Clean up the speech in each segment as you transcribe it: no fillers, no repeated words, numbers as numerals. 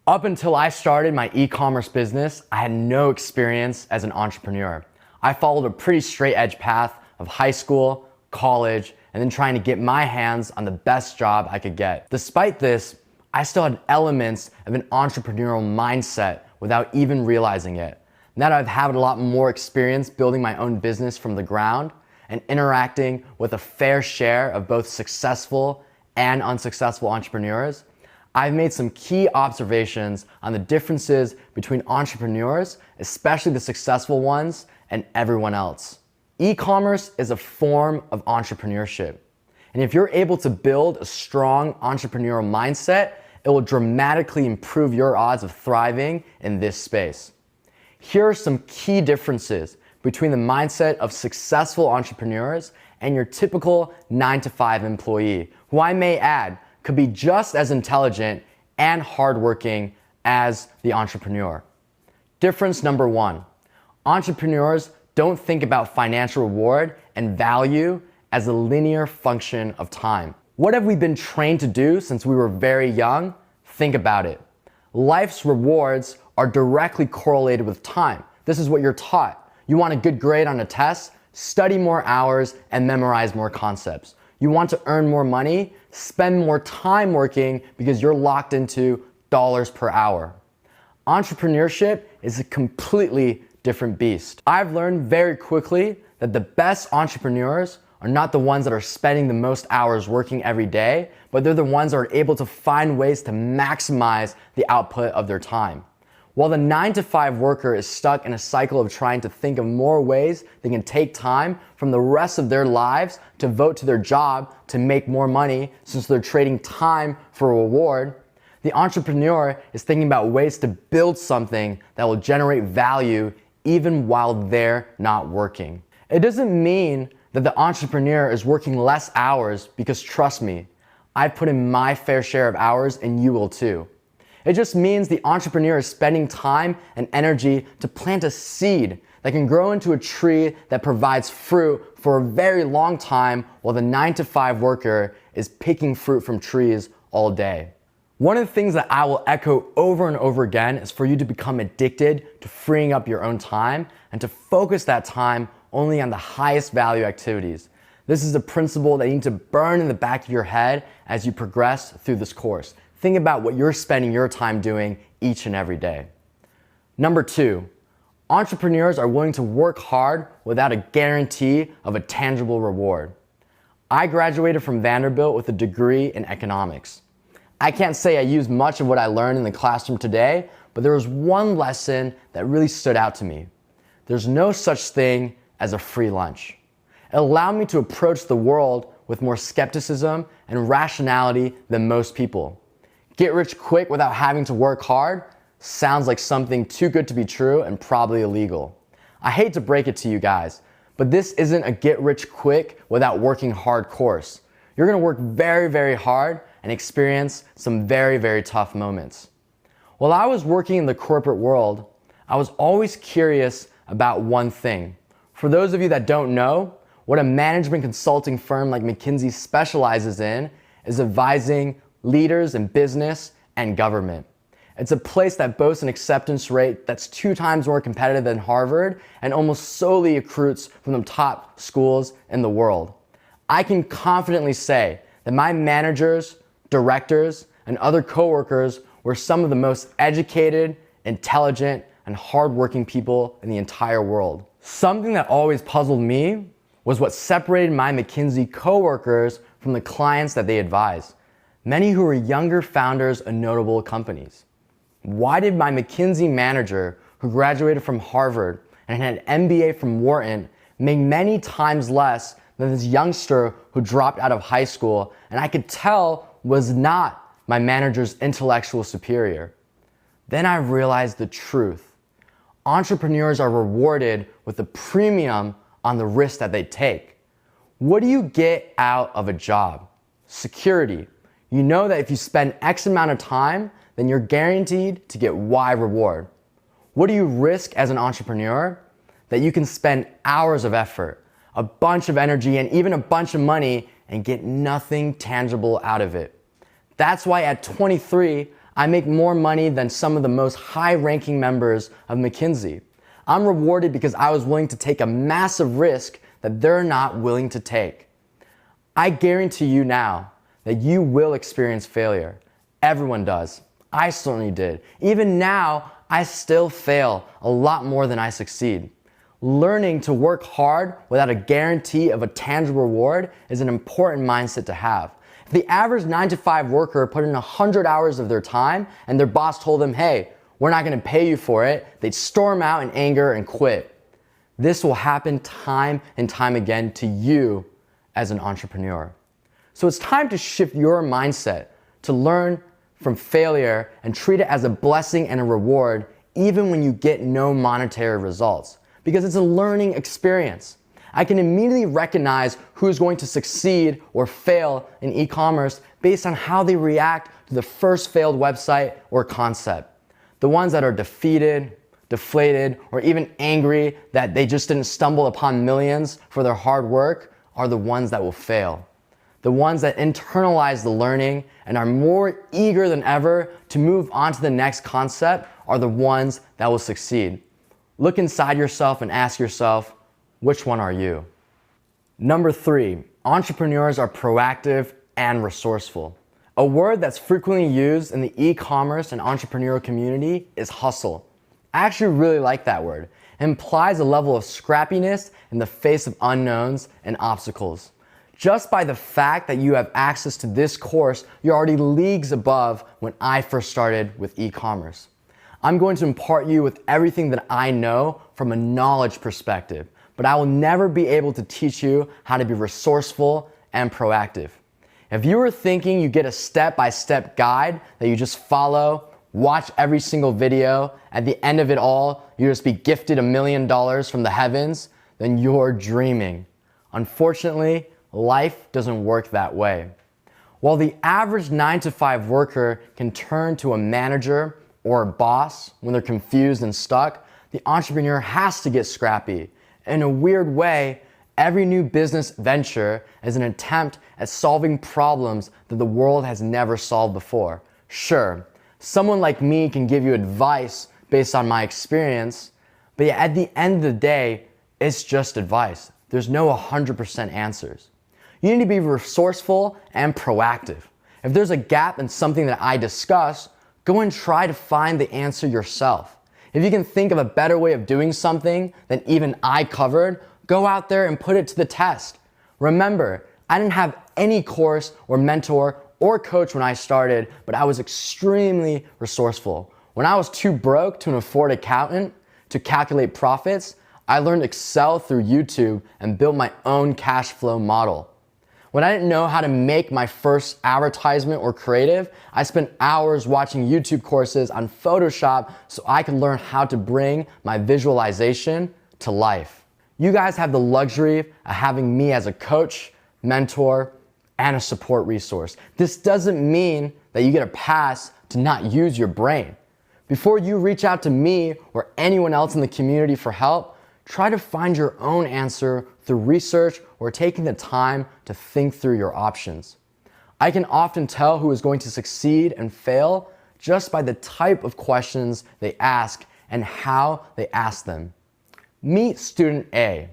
Up until I started my e-commerce business, I had no experience as an entrepreneur. I followed a pretty straight edge path of high school, college, and then trying to get my hands on the best job I could get. Despite this, I still had elements of an entrepreneurial mindset without even realizing it. Now that I've had a lot more experience building my own business from the ground and interacting with a fair share of both successful and unsuccessful entrepreneurs, I've made some key observations on the differences between entrepreneurs, especially the successful ones, and everyone else. E-commerce is a form of entrepreneurship. And if you're able to build a strong entrepreneurial mindset, it will dramatically improve your odds of thriving in this space. Here are some key differences between the mindset of successful entrepreneurs and your typical 9-to-5 employee, who I may add could be just as intelligent and hardworking as the entrepreneur. Difference number one, entrepreneurs don't think about financial reward and value as a linear function of time. What have we been trained to do since we were very young? Think about it. Life's rewards are directly correlated with time. This is what you're taught. You want a good grade on a test? Study more hours and memorize more concepts. You want to earn more money? Spend more time working because you're locked into dollars per hour. Entrepreneurship is a completely different beast. I've learned very quickly that the best entrepreneurs are not the ones that are spending the most hours working every day, but they're the ones that are able to find ways to maximize the output of their time. While the 9-to-5 worker is stuck in a cycle of trying to think of more ways they can take time from the rest of their lives to devote to their job to make more money since they're trading time for a reward, the entrepreneur is thinking about ways to build something that will generate value even while they're not working. It doesn't mean that the entrepreneur is working less hours because trust me, I've put in my fair share of hours and you will too. It just means the entrepreneur is spending time and energy to plant a seed that can grow into a tree that provides fruit for a very long time while the 9-to-5 worker is picking fruit from trees all day. One of the things that I will echo over and over again is for you to become addicted to freeing up your own time and to focus that time only on the highest value activities. This is a principle that you need to burn in the back of your head as you progress through this course. Think about what you're spending your time doing each and every day. Number two, entrepreneurs are willing to work hard without a guarantee of a tangible reward. I graduated from Vanderbilt with a degree in economics. I can't say I used much of what I learned in the classroom today, but there was one lesson that really stood out to me. There's no such thing as a free lunch. It allowed me to approach the world with more skepticism and rationality than most people. Get rich quick without having to work hard sounds like something too good to be true and probably illegal. I hate to break it to you guys, but this isn't a get rich quick without working hard course. You're gonna work very, very hard and experience some very, very tough moments. While I was working in the corporate world, I was always curious about one thing. For those of you that don't know, what a management consulting firm like McKinsey specializes in is advising leaders in business and government. It's a place that boasts an acceptance rate that's 2 times more competitive than Harvard and almost solely recruits from the top schools in the world. I can confidently say that my managers, directors, and other coworkers were some of the most educated, intelligent, and hardworking people in the entire world. Something that always puzzled me was what separated my McKinsey coworkers from the clients that they advised. Many who were younger founders of notable companies. Why did my McKinsey manager, who graduated from Harvard and had an MBA from Wharton, make many times less than this youngster who dropped out of high school and I could tell was not my manager's intellectual superior? Then I realized the truth. Entrepreneurs are rewarded with a premium on the risk that they take. What do you get out of a job? Security. You know that if you spend X amount of time, then you're guaranteed to get Y reward. What do you risk as an entrepreneur? That you can spend hours of effort, a bunch of energy, and even a bunch of money and get nothing tangible out of it. That's why at 23, I make more money than some of the most high-ranking members of McKinsey. I'm rewarded because I was willing to take a massive risk that they're not willing to take. I guarantee you now that you will experience failure. Everyone does. I certainly did. Even now, I still fail a lot more than I succeed. Learning to work hard without a guarantee of a tangible reward is an important mindset to have. If the average 9-to-5 worker put in 100 hours of their time and their boss told them, hey, we're not going to pay you for it, they'd storm out in anger and quit. This will happen time and time again to you as an entrepreneur. So it's time to shift your mindset to learn from failure and treat it as a blessing and a reward even when you get no monetary results, because it's a learning experience. I can immediately recognize who's going to succeed or fail in e-commerce based on how they react to the first failed website or concept. The ones that are defeated, deflated, or even angry that they just didn't stumble upon millions for their hard work are the ones that will fail. The ones that internalize the learning and are more eager than ever to move on to the next concept are the ones that will succeed. Look inside yourself and ask yourself, which one are you? Number 3, entrepreneurs are proactive and resourceful. A word that's frequently used in the e-commerce and entrepreneurial community is hustle. I actually really like that word. It implies a level of scrappiness in the face of unknowns and obstacles. Just by the fact that you have access to this course, you're already leagues above when I first started with e-commerce. I'm going to impart you with everything that I know from a knowledge perspective, but I will never be able to teach you how to be resourceful and proactive. If you were thinking you get a step-by-step guide that you just follow, watch every single video, at the end of it all, you just be gifted $1 million from the heavens, then you're dreaming. Unfortunately, life doesn't work that way. While the average 9-to-5 worker can turn to a manager or a boss when they're confused and stuck, the entrepreneur has to get scrappy. In a weird way, every new business venture is an attempt at solving problems that the world has never solved before. Sure, someone like me can give you advice based on my experience, but at the end of the day, it's just advice. There's no 100% answers. You need to be resourceful and proactive. If there's a gap in something that I discuss, go and try to find the answer yourself. If you can think of a better way of doing something than even I covered, go out there and put it to the test. Remember, I didn't have any course or mentor or coach when I started, but I was extremely resourceful. When I was too broke to afford an accountant to calculate profits, I learned Excel through YouTube and built my own cash flow model. When I didn't know how to make my first advertisement or creative, I spent hours watching YouTube courses on Photoshop so I could learn how to bring my visualization to life. You guys have the luxury of having me as a coach, mentor, and a support resource. This doesn't mean that you get a pass to not use your brain. Before you reach out to me or anyone else in the community for help, try to find your own answer through research or taking the time to think through your options. I can often tell who is going to succeed and fail just by the type of questions they ask and how they ask them. Meet student A.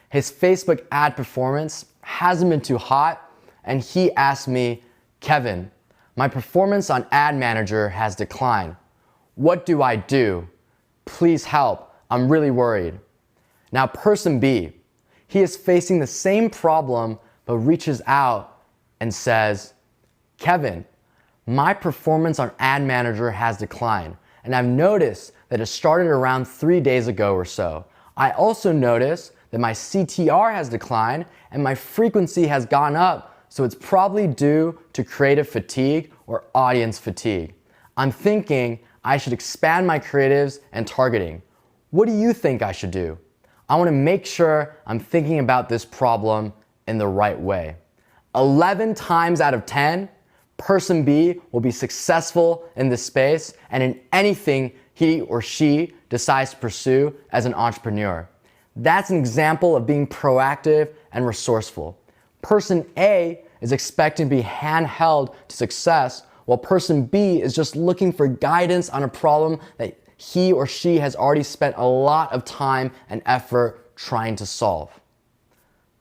His Facebook ad performance hasn't been too hot, and he asked me, Kevin, my performance on Ad Manager has declined. What do I do? Please help, I'm really worried. Now person B, he is facing the same problem but reaches out and says, Kevin, my performance on Ad Manager has declined, and I've noticed that it started around 3 days ago or so. I also noticed that my CTR has declined and my frequency has gone up, so it's probably due to creative fatigue or audience fatigue. I'm thinking I should expand my creatives and targeting. What do you think I should do? I want to make sure I'm thinking about this problem in the right way. 11 times out of 10, person B will be successful in this space and in anything he or she decides to pursue as an entrepreneur. That's an example of being proactive and resourceful. Person A is expecting to be handheld to success, while person B is just looking for guidance on a problem that he or she has already spent a lot of time and effort trying to solve.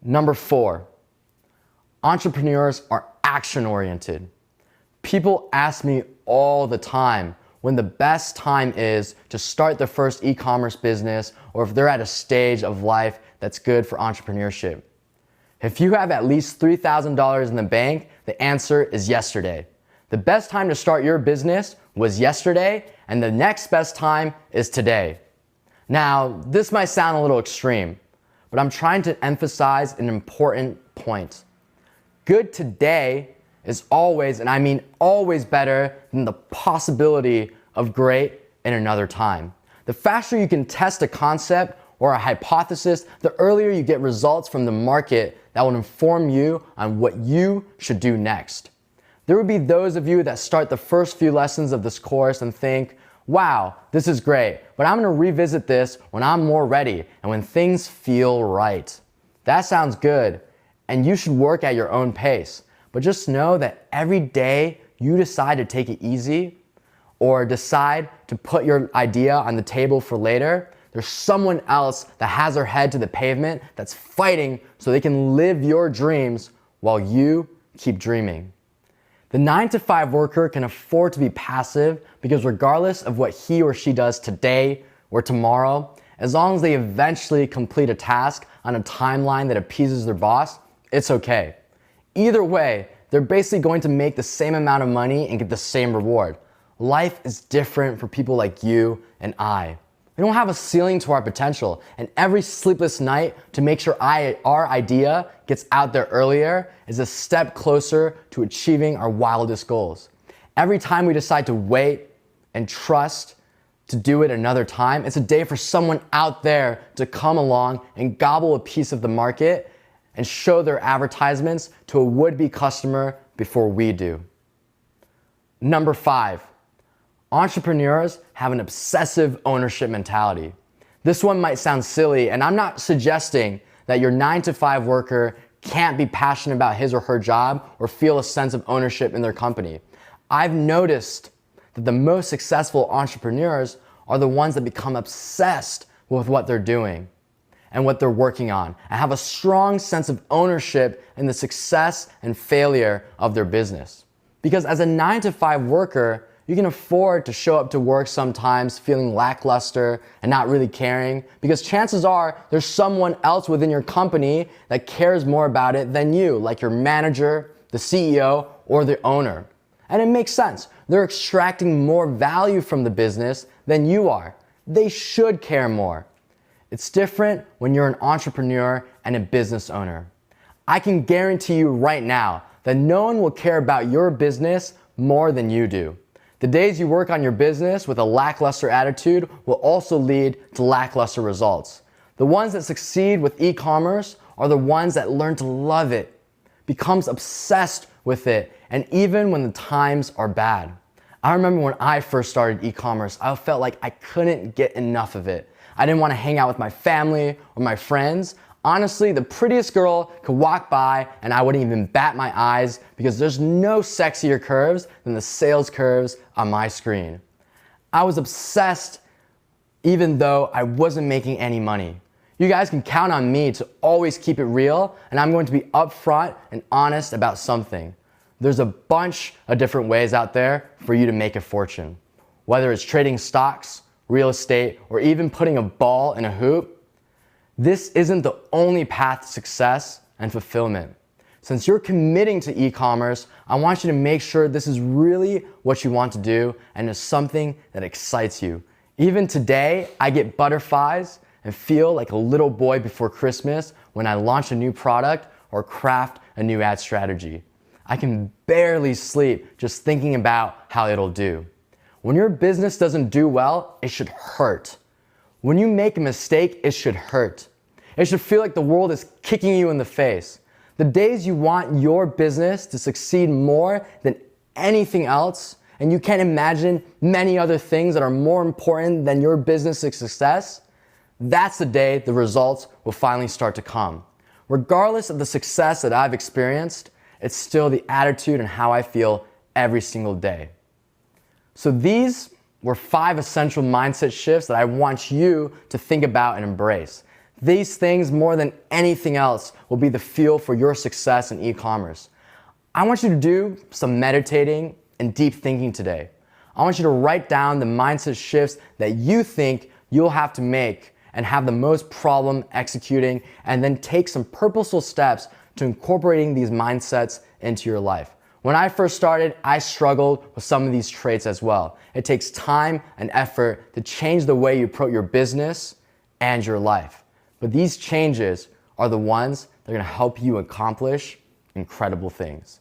Number 4, entrepreneurs are action-oriented. People ask me all the time when the best time is to start their first e-commerce business, or if they're at a stage of life that's good for entrepreneurship. If you have at least $3,000 in the bank, the answer is yesterday. The best time to start your business was yesterday, and the next best time is today. Now, this might sound a little extreme, but I'm trying to emphasize an important point. Good today is always, and I mean always, better than the possibility of great in another time. The faster you can test a concept or a hypothesis, the earlier you get results from the market that will inform you on what you should do next. There will be those of you that start the first few lessons of this course and think, wow, this is great, but I'm gonna revisit this when I'm more ready and when things feel right. That sounds good, and you should work at your own pace. But just know that every day you decide to take it easy or decide to put your idea on the table for later, there's someone else that has their head to the pavement that's fighting so they can live your dreams while you keep dreaming. The 9-to-5 worker can afford to be passive because regardless of what he or she does today or tomorrow, as long as they eventually complete a task on a timeline that appeases their boss, it's okay. Either way, they're basically going to make the same amount of money and get the same reward. Life is different for people like you and I. We don't have a ceiling to our potential, and every sleepless night to make sure our idea gets out there earlier is a step closer to achieving our wildest goals. Every time we decide to wait and trust to do it another time, it's a day for someone out there to come along and gobble a piece of the market and show their advertisements to a would-be customer before we do. Number 5, entrepreneurs have an obsessive ownership mentality. This one might sound silly, and I'm not suggesting that your 9-to-5 worker can't be passionate about his or her job or feel a sense of ownership in their company. I've noticed that the most successful entrepreneurs are the ones that become obsessed with what they're doing and what they're working on, and have a strong sense of ownership in the success and failure of their business. Because as a 9-to-5 worker, you can afford to show up to work sometimes feeling lackluster and not really caring, because chances are there's someone else within your company that cares more about it than you, like your manager, the CEO, or the owner. And it makes sense. They're extracting more value from the business than you are. They should care more. It's different when you're an entrepreneur and a business owner. I can guarantee you right now that no one will care about your business more than you do. The days you work on your business with a lackluster attitude will also lead to lackluster results. The ones that succeed with e-commerce are the ones that learn to love it, becomes obsessed with it, and even when the times are bad. I remember when I first started e-commerce, I felt like I couldn't get enough of it. I didn't want to hang out with my family or my friends. Honestly, the prettiest girl could walk by and I wouldn't even bat my eyes because there's no sexier curves than the sales curves on my screen. I was obsessed even though I wasn't making any money. You guys can count on me to always keep it real, and I'm going to be upfront and honest about something. There's a bunch of different ways out there for you to make a fortune. Whether it's trading stocks, real estate, or even putting a ball in a hoop, this isn't the only path to success and fulfillment. Since you're committing to e-commerce, I want you to make sure this is really what you want to do and is something that excites you. Even today, I get butterflies and feel like a little boy before Christmas when I launch a new product or craft a new ad strategy. I can barely sleep just thinking about how it'll do. When your business doesn't do well, it should hurt. When you make a mistake, it should hurt. It should feel like the world is kicking you in the face. The days you want your business to succeed more than anything else, and you can't imagine many other things that are more important than your business's success, that's the day the results will finally start to come. Regardless of the success that I've experienced, it's still the attitude and how I feel every single day. So these were 5 essential mindset shifts that I want you to think about and embrace. These things, more than anything else, will be the fuel for your success in e-commerce. I want you to do some meditating and deep thinking today. I want you to write down the mindset shifts that you think you'll have to make and have the most problem executing, and then take some purposeful steps to incorporating these mindsets into your life. When I first started, I struggled with some of these traits as well. It takes time and effort to change the way you approach your business and your life. But these changes are the ones that are gonna help you accomplish incredible things.